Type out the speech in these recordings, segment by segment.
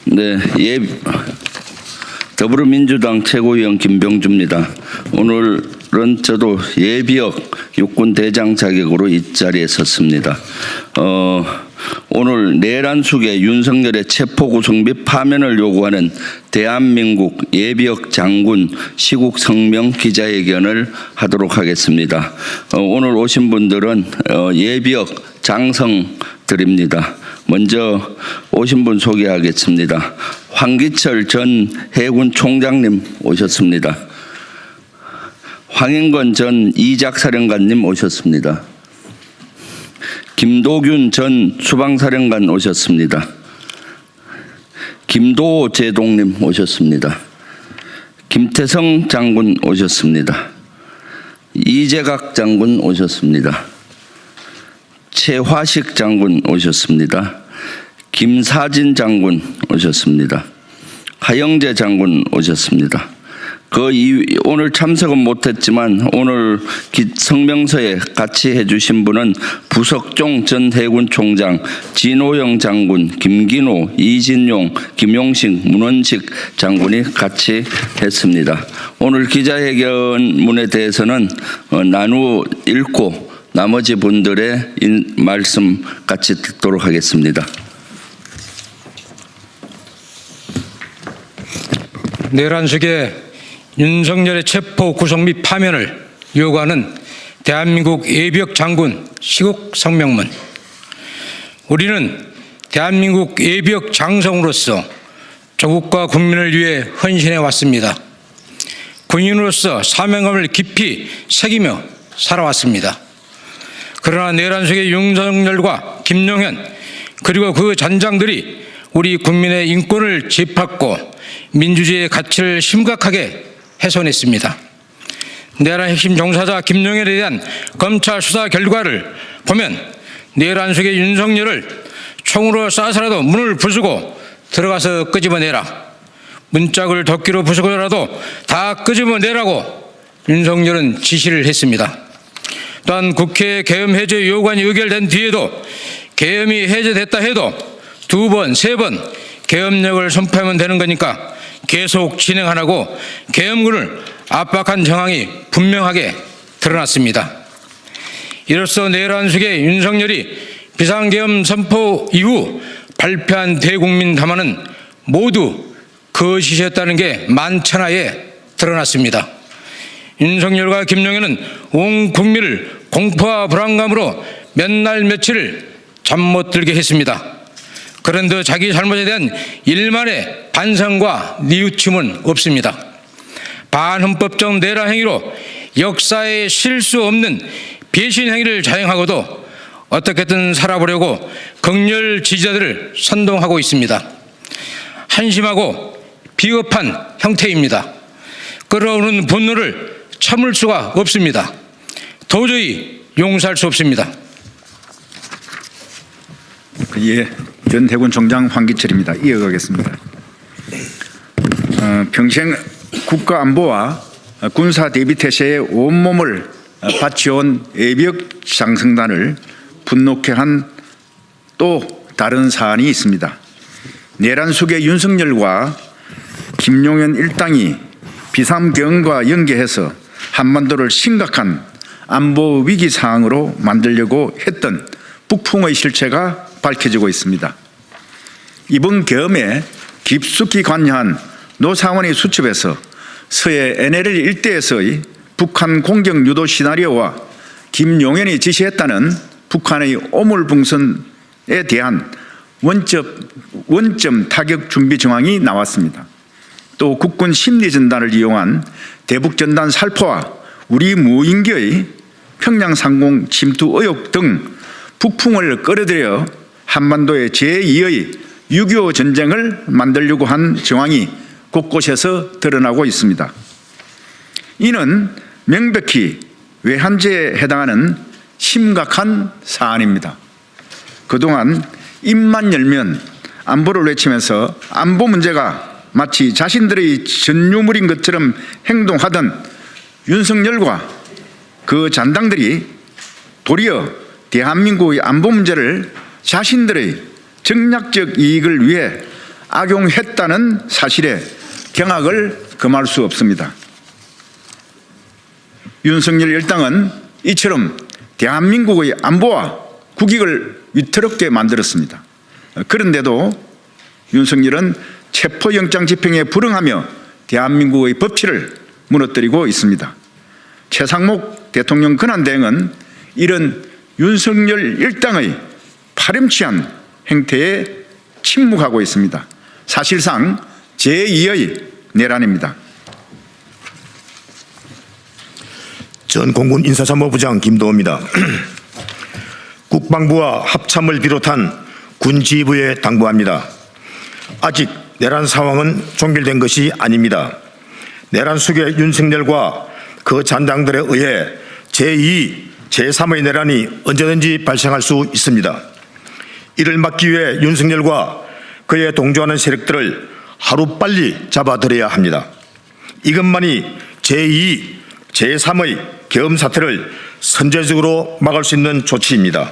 네, 더불어민주당 최고위원 김병주입니다. 오늘은 저도 예비역 육군 대장 자격으로 이 자리에 섰습니다. 오늘 내란숙의 윤석열의 체포 구속 및 파면을 요구하는 대한민국 예비역 장군 시국 성명 기자회견을 하도록 하겠습니다. 오늘 오신 분들은 예비역 장성들입니다. 먼저 오신 분 소개하겠습니다. 황기철 전 해군 총장님 오셨습니다. 황인건 전 이작사령관님 오셨습니다. 김도균 전 수방사령관 오셨습니다. 김도호 제독님 오셨습니다. 김태성 장군 오셨습니다. 이재각 장군 오셨습니다. 최화식 장군 오셨습니다. 김사진 장군 오셨습니다. 하영재 장군 오셨습니다. 오늘 참석은 못했지만 오늘 성명서에 같이 해주신 분은 부석종 전 해군 총장, 진호영 장군, 김기노, 이진용, 김용식, 문원식 장군이 같이 했습니다. 오늘 기자회견문에 대해서는 나누어 읽고 나머지 분들의 말씀 같이 듣도록 하겠습니다. 내란숙의 윤석열의 체포 구속 및 파면을 요구하는 대한민국 예비역 장군 시국 성명문. 우리는 대한민국 예비역 장성으로서 조국과 국민을 위해 헌신해 왔습니다. 군인으로서 사명감을 깊이 새기며 살아왔습니다. 그러나 내란숙의 윤석열과 김용현 그리고 그 잔장들이 우리 국민의 인권을 짓밟고 민주주의의 가치를 심각하게 훼손했습니다. 내란 핵심 종사자 김용현에 대한 검찰 수사 결과를 보면 내란숙의 윤석열을 총으로 쏴서라도 문을 부수고 들어가서 끄집어내라, 문짝을 도끼로 부수고라도 다 끄집어내라고 윤석열은 지시를 했습니다. 또한 국회 계엄 해제 요구안이 의결된 뒤에도 계엄이 해제됐다 해도 2번, 3번 계엄령을 선포하면 되는 거니까 계속 진행하라고 계엄군을 압박한 정황이 분명하게 드러났습니다. 이로써 내란숙의 윤석열이 비상계엄 선포 이후 발표한 대국민 담화는 모두 거짓이었다는 게 만천하에 드러났습니다. 윤석열과 김용현은 온 국민을 공포와 불안감으로 몇 날 며칠 잠 못 들게 했습니다. 그런데 자기 잘못에 대한 일만의 반성과 뉘우침은 없습니다. 반헌법적 내란 행위로 역사에 쉴 수 없는 배신 행위를 자행하고도 어떻게든 살아보려고 극렬 지지자들을 선동하고 있습니다. 한심하고 비겁한 형태입니다. 끓어오르는 분노를 참을 수가 없습니다. 도저히 용서할 수 없습니다. 예, 전 해군 총장 황기철입니다. 이어가겠습니다. 평생 국가 안보와 군사 대비 태세에 온몸을 바치온 예비역 장성단을 분노케 한 또 다른 사안이 있습니다. 내란숙의 윤석열과 김용현 일당이 비상계엄과 연계해서 한반도를 심각한 안보 위기 상황으로 만들려고 했던 북풍의 실체가 밝혀지고 있습니다. 이번 계엄에 깊숙이 관여한 노상원의 수첩에서 서해 NLL 일대에서의 북한 공격 유도 시나리오와 김용현이 지시했다는 북한의 오물풍선에 대한 원점 타격 준비 정황이 나왔습니다. 또 국군 심리전단을 이용한 대북전단 살포와 우리 무인기의 평양 상공 침투 의혹 등 북풍을 끌어들여 한반도의 제2의 6.25 전쟁을 만들려고 한 정황이 곳곳에서 드러나고 있습니다. 이는 명백히 외환죄에 해당하는 심각한 사안입니다. 그동안 입만 열면 안보를 외치면서 안보 문제가 마치 자신들의 전유물인 것처럼 행동하던 윤석열과 그 잔당들이 도리어 대한민국의 안보 문제를 자신들의 정략적 이익을 위해 악용했다는 사실에 경악을 금할 수 없습니다. 윤석열 일당은 이처럼 대한민국의 안보와 국익을 위태롭게 만들었습니다. 그런데도 윤석열은 체포영장 집행에 불응하며 대한민국의 법치를 무너뜨리고 있습니다. 최상목 대통령 권한대행은 이런 윤석열 일당의 파렴치한 행태에 침묵하고 있습니다. 사실상 제2의 내란입니다. 전 공군 인사참모부장 김도호입니다. 국방부와 합참을 비롯한 군지휘부에 당부합니다. 아직 내란 상황은 종결된 것이 아닙니다. 내란 속의 윤석열과 그 잔당들에 의해 제2, 제3의 내란이 언제든지 발생할 수 있습니다. 이를 막기 위해 윤석열과 그에 동조하는 세력들을 하루빨리 잡아들여야 합니다. 이것만이 제2, 제3의 계엄 사태를 선제적으로 막을 수 있는 조치입니다.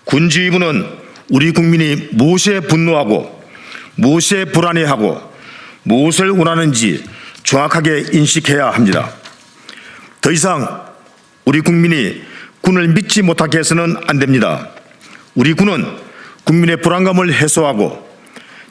군지휘부는 우리 국민이 무엇에 분노하고 무엇에 불안해하고 무엇을 원하는지 정확하게 인식해야 합니다. 더 이상 우리 국민이 군을 믿지 못하게 해서는 안 됩니다. 우리 군은 국민의 불안감을 해소하고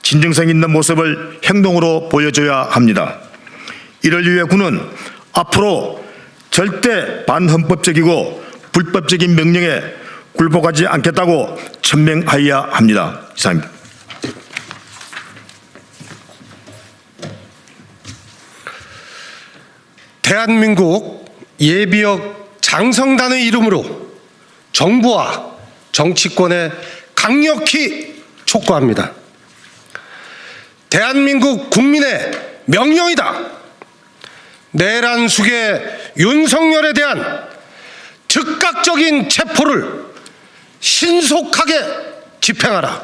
진정성 있는 모습을 행동으로 보여줘야 합니다. 이를 위해 군은 앞으로 절대 반헌법적이고 불법적인 명령에 굴복하지 않겠다고 천명하여야 합니다. 이상입니다. 대한민국 예비역 장성단의 이름으로 정부와 정치권에 강력히 촉구합니다. 대한민국 국민의 명령이다. 내란 숙의 윤석열에 대한 즉각적인 체포를 신속하게 집행하라.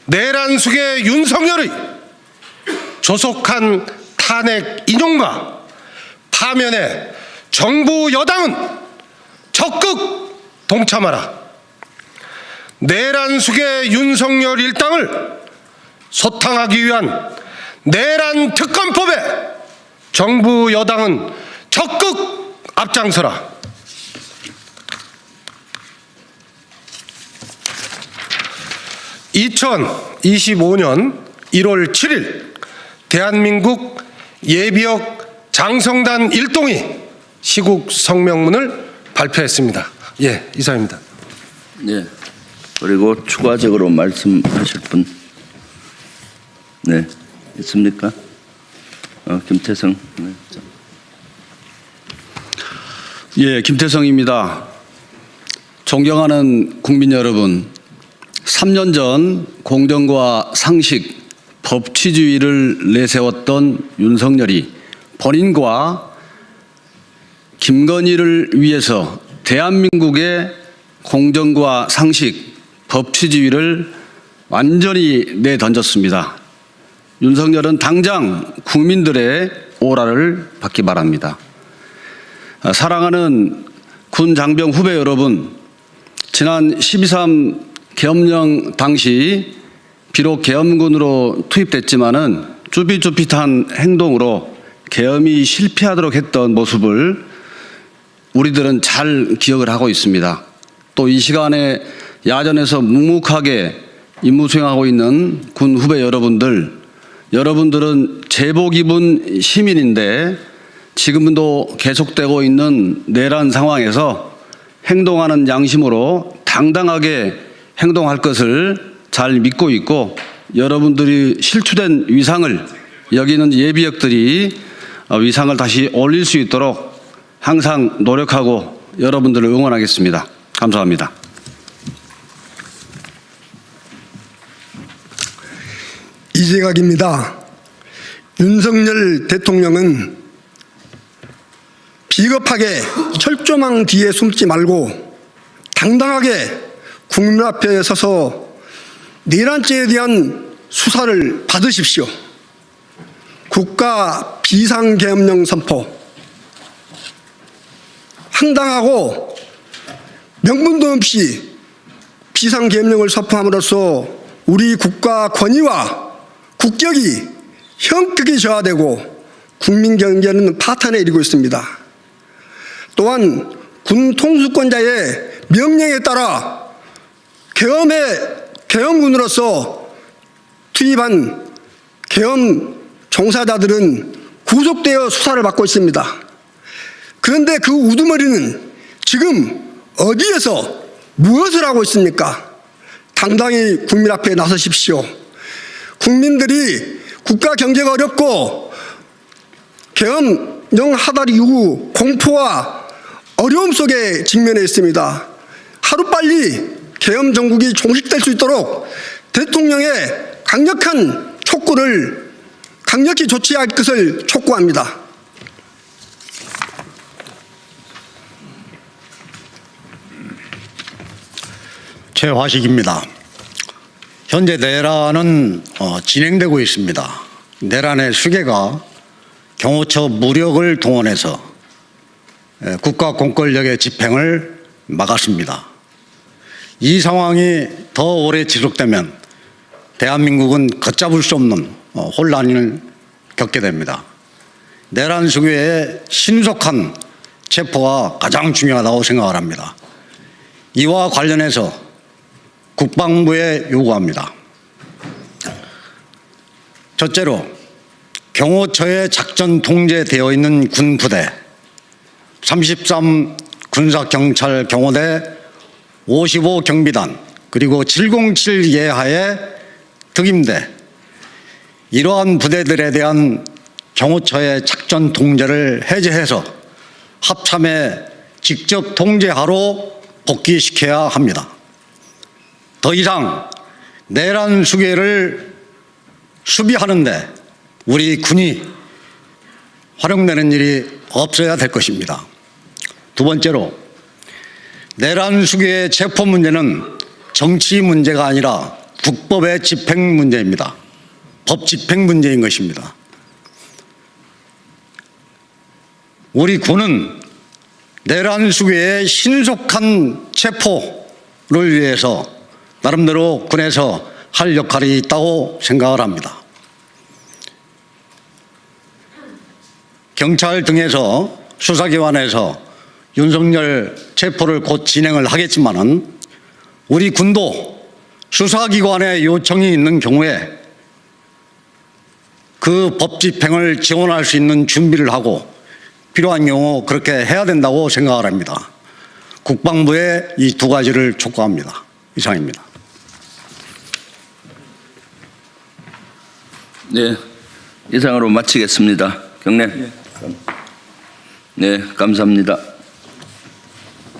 내란 숙의 윤석열의 조속한 탄핵 인용과 파면에 정부 여당은 적극 동참하라. 내란 숙의 윤석열 일당을 소탕하기 위한 내란 특검법에 정부 여당은 적극 앞장서라. (2025년 1월 7일) 대한민국 예비역 장성단 1동이 시국 성명문을 발표했습니다. 예, 이상입니다. 네. 그리고 추가적으로 말씀하실 분, 네, 있습니까? 김태성. 네. 예, 김태성입니다. 존경하는 국민 여러분, 3년 전 공정과 상식, 법치주의를 내세웠던 윤석열이 본인과 김건희를 위해서 대한민국의 공정과 상식, 법치주의를 완전히 내던졌습니다. 윤석열은 당장 국민들의 오라를 받기 바랍니다. 사랑하는 군 장병 후배 여러분, 지난 12.3 계엄령 당시 비록 계엄군으로 투입됐지만은 쭈삣쭈삣한 행동으로 계엄이 실패하도록 했던 모습을 우리들은 잘 기억을 하고 있습니다. 또 이 시간에 야전에서 묵묵하게 임무 수행하고 있는 군 후배 여러분들은 제복 입은 시민인데 지금도 계속되고 있는 내란 상황에서 행동하는 양심으로 당당하게 행동할 것을 잘 믿고 있고, 여러분들이 실추된 위상을 여기는 예비역들이 위상을 다시 올릴 수 있도록 항상 노력하고 여러분들을 응원하겠습니다. 감사합니다. 이재각입니다. 윤석열 대통령은 비겁하게 철조망 뒤에 숨지 말고 당당하게 국민 앞에 서서 내란죄에 대한 수사를 받으십시오. 국가 비상계엄령 선포, 황당하고 명분도 없이 비상계엄령을 선포함으로써 우리 국가 권위와 국격이 형크게 저하되고 국민 경제는 파탄에 이르고 있습니다. 또한 군 통수권자의 명령에 따라 계엄군으로서 투입한 계엄 종사자들은 구속되어 수사를 받고 있습니다. 그런데 그 우두머리는 지금 어디에서 무엇을 하고 있습니까? 당당히 국민 앞에 나서십시오. 국민들이 국가 경제가 어렵고 계엄령 하달 이후 공포와 어려움 속에 직면해 있습니다. 하루빨리 계엄 정국이 종식될 수 있도록 대통령의 강력한 촉구를 강력히 조치할 것을 촉구합니다. 최화식입니다. 현재 내란은 진행되고 있습니다. 내란의 수괴가 경호처 무력을 동원해서 국가 공권력의 집행을 막았습니다. 이 상황이 더 오래 지속되면 대한민국은 걷잡을 수 없는 혼란을 겪게 됩니다. 내란 수괴의 신속한 체포가 가장 중요하다고 생각을 합니다. 이와 관련해서 국방부에 요구합니다. 첫째로 경호처에 작전 통제되어 있는 군부대 33 군사경찰 경호대 55 경비단 그리고 707 예하의 특임대 이러한 부대들에 대한 경호처의 작전 통제를 해제해서 합참에 직접 통제하러 복귀시켜야 합니다. 더 이상 내란 수괴를 수비하는데 우리 군이 활용되는 일이 없어야 될 것입니다. 두 번째로 내란 수괴의 체포 문제는 정치 문제가 아니라 국법의 집행 문제입니다. 법 집행 문제인 것입니다. 우리 군은 내란 수괴의 신속한 체포를 위해서 나름대로 군에서 할 역할이 있다고 생각을 합니다. 경찰 등에서 수사기관에서 윤석열 체포를 곧 진행을 하겠지만은 우리 군도 수사기관의 요청이 있는 경우에 그 법 집행을 지원할 수 있는 준비를 하고 필요한 경우 그렇게 해야 된다고 생각을 합니다. 국방부에 이 두 가지를 촉구합니다. 이상입니다. 네, 이상으로 마치겠습니다. 경례. 네, 감사합니다.